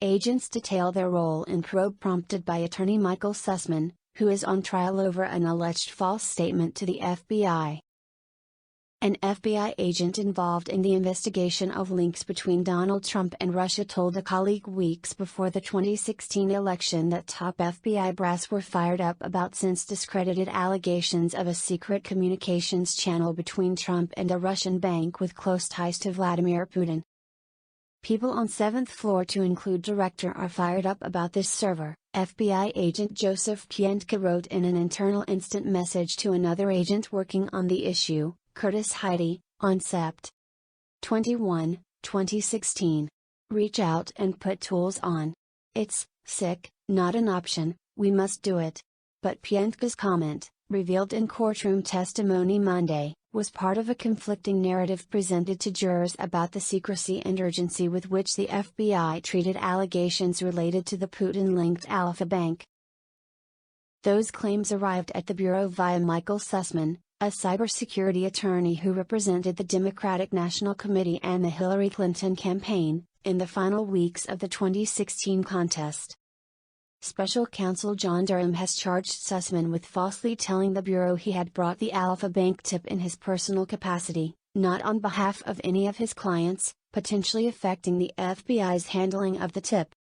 Agents detail their role in probe prompted by attorney Michael Sussmann, who is on trial over an alleged false statement to the FBI. An FBI agent involved in the investigation of links between Donald Trump and Russia told a colleague weeks before the 2016 election that top FBI brass were fired up about since discredited allegations of a secret communications channel between Trump and a Russian bank with close ties to Vladimir Putin. People on 7th floor to include director are fired up about this server, FBI agent Joseph Pientka wrote in an internal instant message to another agent working on the issue, Curtis Heide, on Sept. 21, 2016. Reach out and put tools on. It's sick, not an option, we must do it. But Pientka's comment, revealed in courtroom testimony Monday, was part of a conflicting narrative presented to jurors about the secrecy and urgency with which the FBI treated allegations related to the Putin-linked Alfa Bank. Those claims arrived at the Bureau via Michael Sussmann, a cybersecurity attorney who represented the Democratic National Committee and the Hillary Clinton campaign, in the final weeks of the 2016 contest. Special counsel John Durham has charged Sussmann with falsely telling the Bureau he had brought the Alfa Bank tip in his personal capacity, not on behalf of any of his clients, potentially affecting the FBI's handling of the tip.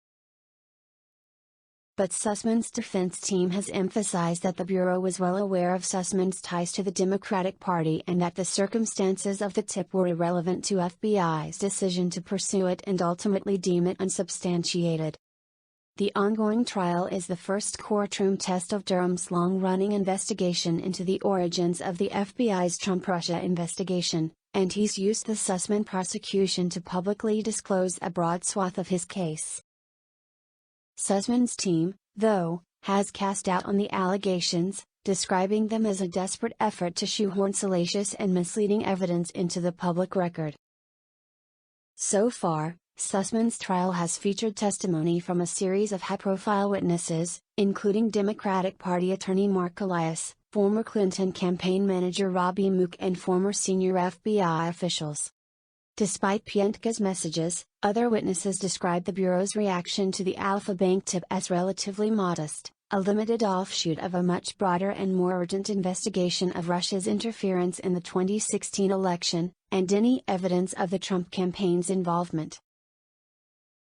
But Sussmann's defense team has emphasized that the Bureau was well aware of Sussmann's ties to the Democratic Party and that the circumstances of the tip were irrelevant to FBI's decision to pursue it and ultimately deem it unsubstantiated. The ongoing trial is the first courtroom test of Durham's long-running investigation into the origins of the FBI's Trump-Russia investigation, and he's used the Sussmann prosecution to publicly disclose a broad swath of his case. Sussmann's team, though, has cast doubt on the allegations, describing them as a desperate effort to shoehorn salacious and misleading evidence into the public record. So far, Sussmann's trial has featured testimony from a series of high-profile witnesses, including Democratic Party attorney Mark Elias, former Clinton campaign manager Robbie Mook and former senior FBI officials. Despite Pientka's messages, other witnesses described the Bureau's reaction to the Alfa Bank tip as relatively modest, a limited offshoot of a much broader and more urgent investigation of Russia's interference in the 2016 election, and any evidence of the Trump campaign's involvement.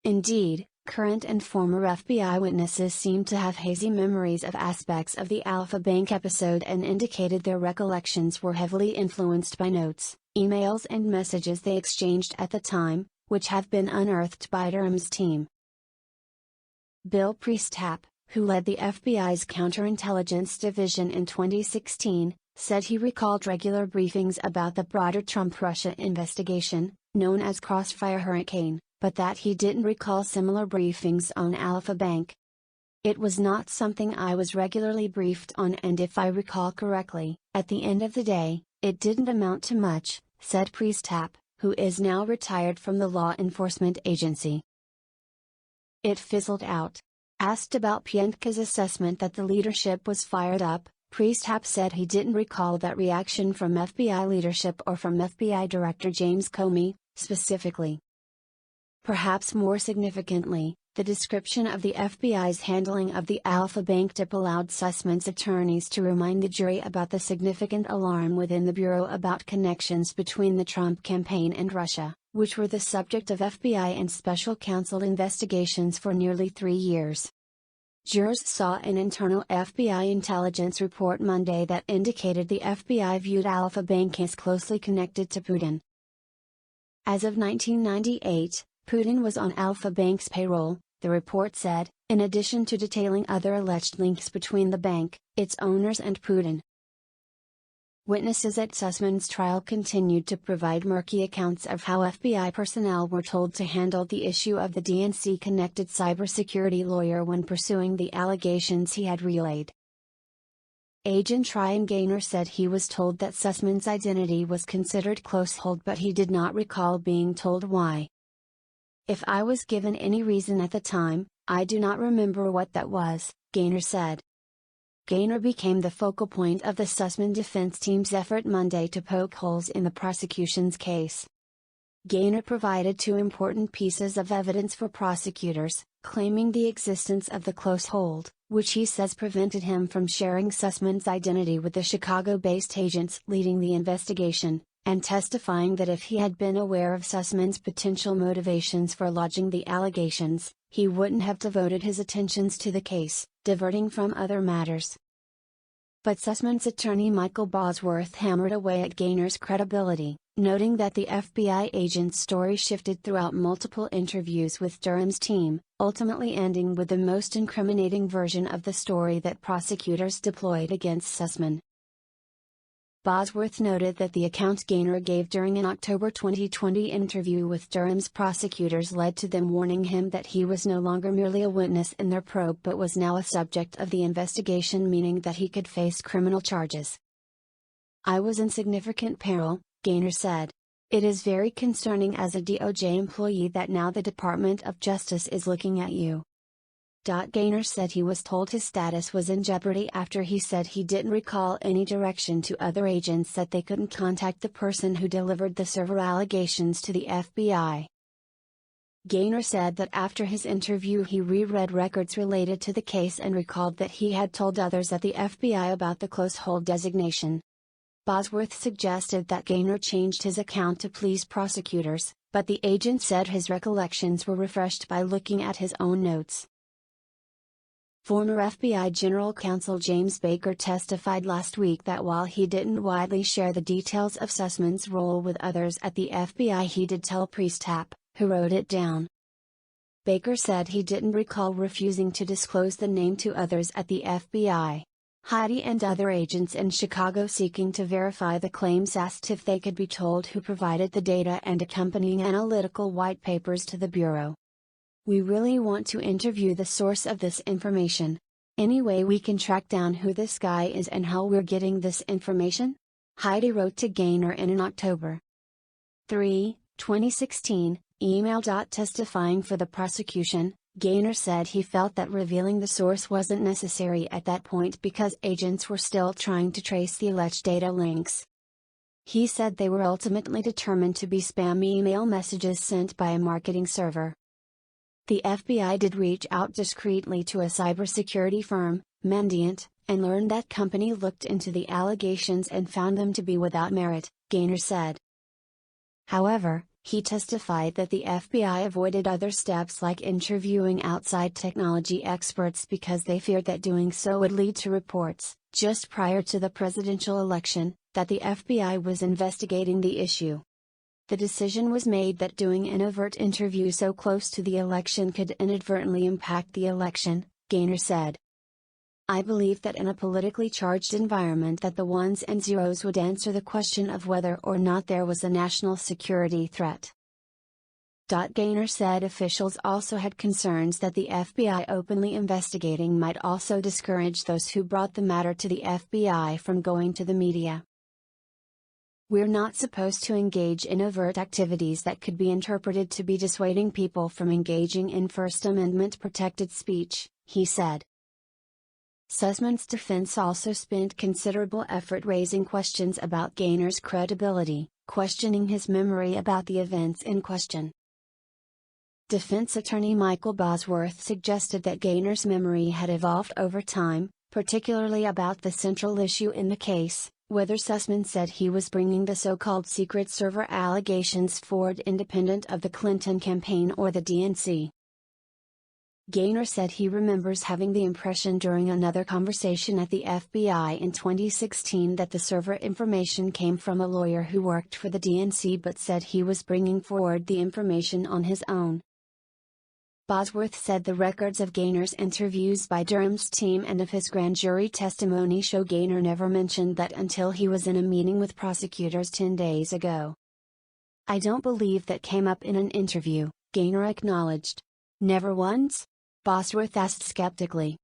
Indeed, current and former FBI witnesses seem to have hazy memories of aspects of the Alfa Bank episode and indicated their recollections were heavily influenced by notes, emails and messages they exchanged at the time, which have been unearthed by Durham's team. Bill Priestap, who led the FBI's counterintelligence division in 2016, said he recalled regular briefings about the broader Trump-Russia investigation, known as Crossfire Hurricane, but that he didn't recall similar briefings on Alfa Bank. It was not something I was regularly briefed on, and if I recall correctly, at the end of the day, it didn't amount to much, said Priestap, who is now retired from the law enforcement agency. It fizzled out. Asked about Pientka's assessment that the leadership was fired up, Priestap said he didn't recall that reaction from FBI leadership or from FBI Director James Comey, specifically. Perhaps more significantly, the description of the FBI's handling of the Alfa Bank tip allowed Sussmann's attorneys to remind the jury about the significant alarm within the Bureau about connections between the Trump campaign and Russia, which were the subject of FBI and special counsel investigations for nearly 3 years. Jurors saw an internal FBI intelligence report Monday that indicated the FBI viewed Alfa Bank as closely connected to Putin. As of 1998, Putin was on Alfa Bank's payroll, the report said, in addition to detailing other alleged links between the bank, its owners and Putin. Witnesses at Sussmann's trial continued to provide murky accounts of how FBI personnel were told to handle the issue of the DNC-connected cybersecurity lawyer when pursuing the allegations he had relayed. Agent Ryan Gaynor said he was told that Sussmann's identity was considered close hold, but he did not recall being told why. "If I was given any reason at the time, I do not remember what that was," Gaynor said. Gaynor became the focal point of the Sussmann defense team's effort Monday to poke holes in the prosecution's case. Gaynor provided 2 important pieces of evidence for prosecutors: claiming the existence of the close hold, which he says prevented him from sharing Sussman's identity with the Chicago-based agents leading the investigation, and testifying that if he had been aware of Sussman's potential motivations for lodging the allegations, he wouldn't have devoted his attentions to the case, diverting from other matters. But Sussman's attorney Michael Bosworth hammered away at Gaynor's credibility, noting that the FBI agent's story shifted throughout multiple interviews with Durham's team, ultimately ending with the most incriminating version of the story that prosecutors deployed against Sussman. Bosworth noted that the account Gaynor gave during an October 2020 interview with Durham's prosecutors led to them warning him that he was no longer merely a witness in their probe but was now a subject of the investigation, meaning that he could face criminal charges. "I was in significant peril," Gaynor said. "It is very concerning as a DOJ employee that now the Department of Justice is looking at you." Gaynor said he was told his status was in jeopardy after he said he didn't recall any direction to other agents that they couldn't contact the person who delivered the server allegations to the FBI. Gaynor said that after his interview he reread records related to the case and recalled that he had told others at the FBI about the close hold designation. Bosworth suggested that Gaynor changed his account to please prosecutors, but the agent said his recollections were refreshed by looking at his own notes. Former FBI General Counsel James Baker testified last week that while he didn't widely share the details of Sussman's role with others at the FBI, he did tell Priestap, who wrote it down. Baker said he didn't recall refusing to disclose the name to others at the FBI. Heidi and other agents in Chicago seeking to verify the claims asked if they could be told who provided the data and accompanying analytical white papers to the Bureau. "We really want to interview the source of this information. Any way we can track down who this guy is and how we're getting this information?" Heidi wrote to Gaynor in an October 3, 2016, email. Testifying for the prosecution, Gaynor said he felt that revealing the source wasn't necessary at that point because agents were still trying to trace the alleged data links. He said they were ultimately determined to be spam email messages sent by a marketing server. The FBI did reach out discreetly to a cybersecurity firm, Mandiant, and learned that company looked into the allegations and found them to be without merit, Gaynor said. However, he testified that the FBI avoided other steps like interviewing outside technology experts because they feared that doing so would lead to reports, just prior to the presidential election, that the FBI was investigating the issue. The decision was made that doing an overt interview so close to the election could inadvertently impact the election, Gaynor said. "I believe that in a politically charged environment that the ones and zeros would answer the question of whether or not there was a national security threat." Gaynor said officials also had concerns that the FBI openly investigating might also discourage those who brought the matter to the FBI from going to the media. "We're not supposed to engage in overt activities that could be interpreted to be dissuading people from engaging in First Amendment protected speech," he said. Sussman's defense also spent considerable effort raising questions about Gaynor's credibility, questioning his memory about the events in question. Defense attorney Michael Bosworth suggested that Gaynor's memory had evolved over time, particularly about the central issue in the case, whether Sussman said he was bringing the so-called secret server allegations forward independent of the Clinton campaign or the DNC. Gaynor said he remembers having the impression during another conversation at the FBI in 2016 that the server information came from a lawyer who worked for the DNC but said he was bringing forward the information on his own. Bosworth said the records of Gaynor's interviews by Durham's team and of his grand jury testimony show Gaynor never mentioned that until he was in a meeting with prosecutors 10 days ago. "I don't believe that came up in an interview," Gaynor acknowledged. "Never once?" Bosworth asked skeptically.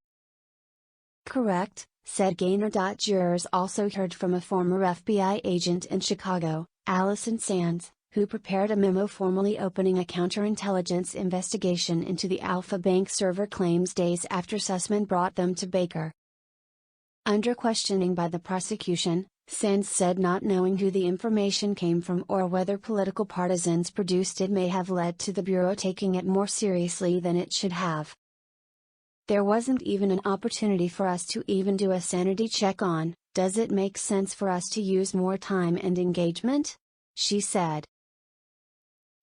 "Correct," said Gaynor. Jurors also heard from a former FBI agent in Chicago, Allison Sands, who prepared a memo formally opening a counterintelligence investigation into the Alpha Bank server claims days after Sussman brought them to Baker. Under questioning by the prosecution, Sands said not knowing who the information came from or whether political partisans produced it may have led to the Bureau taking it more seriously than it should have. There wasn't even an opportunity for us to even do a sanity check on, does it make sense for us to use more time and engagement? She said.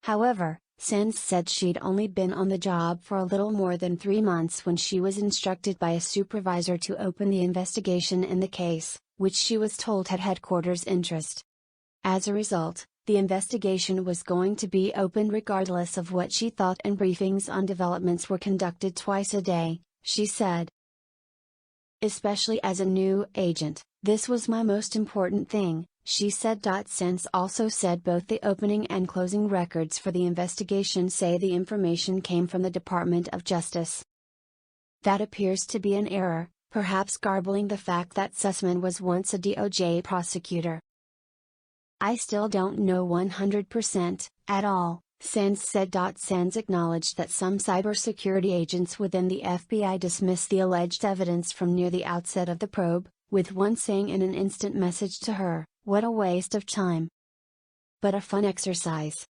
However, Sands said she'd only been on the job for a little more than 3 months when she was instructed by a supervisor to open the investigation in the case, which she was told had headquarters interest. As a result, the investigation was going to be opened regardless of what she thought, and briefings on developments were conducted twice a day, she said. Especially as a new agent, this was my most important thing, she said. Sands also said both the opening and closing records for the investigation say the information came from the Department of Justice. That appears to be an error, perhaps garbling the fact that Sussman was once a DOJ prosecutor. I still don't know 100%, at all, Sands said. Sands acknowledged that some cybersecurity agents within the FBI dismissed the alleged evidence from near the outset of the probe, with one saying in an instant message to her, "What a waste of time. But a fun exercise."